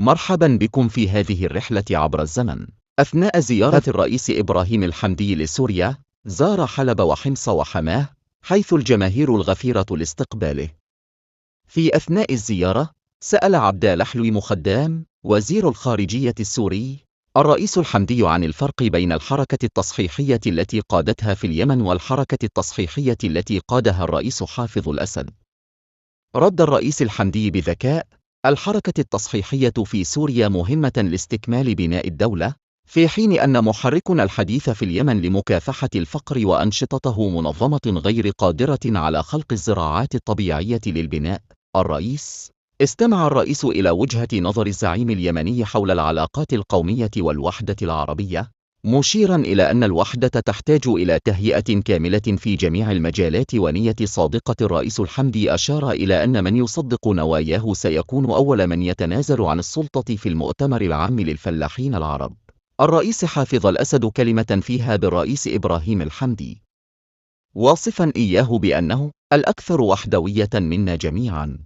مرحبا بكم في هذه الرحلة عبر الزمن. أثناء زيارة الرئيس إبراهيم الحمدي لسوريا، زار حلب وحمص وحماه، حيث الجماهير الغفيرة لاستقباله. في أثناء الزيارة، سأل عبد الحلوي مخدام، وزير الخارجية السوري، الرئيس الحمدي عن الفرق بين الحركة التصحيحية التي قادتها في اليمن والحركة التصحيحية التي قادها الرئيس حافظ الأسد. رد الرئيس الحمدي بذكاء: الحركة التصحيحية في سوريا مهمة لاستكمال بناء الدولة، في حين أن محركنا الحديث في اليمن لمكافحة الفقر وأنشطته منظمة غير قادرة على خلق الزراعات الطبيعية للبناء. استمع الرئيس إلى وجهة نظر الزعيم اليمني حول العلاقات القومية والوحدة العربية، مشيرا إلى أن الوحدة تحتاج إلى تهيئة كاملة في جميع المجالات ونية صادقة. الرئيس الحمدي أشار إلى أن من يصدق نواياه سيكون أول من يتنازل عن السلطة في المؤتمر العام للفلاحين العرب. الرئيس حافظ الأسد كلمة فيها بالرئيس إبراهيم الحمدي، واصفا إياه بأنه الأكثر وحدوية منا جميعا.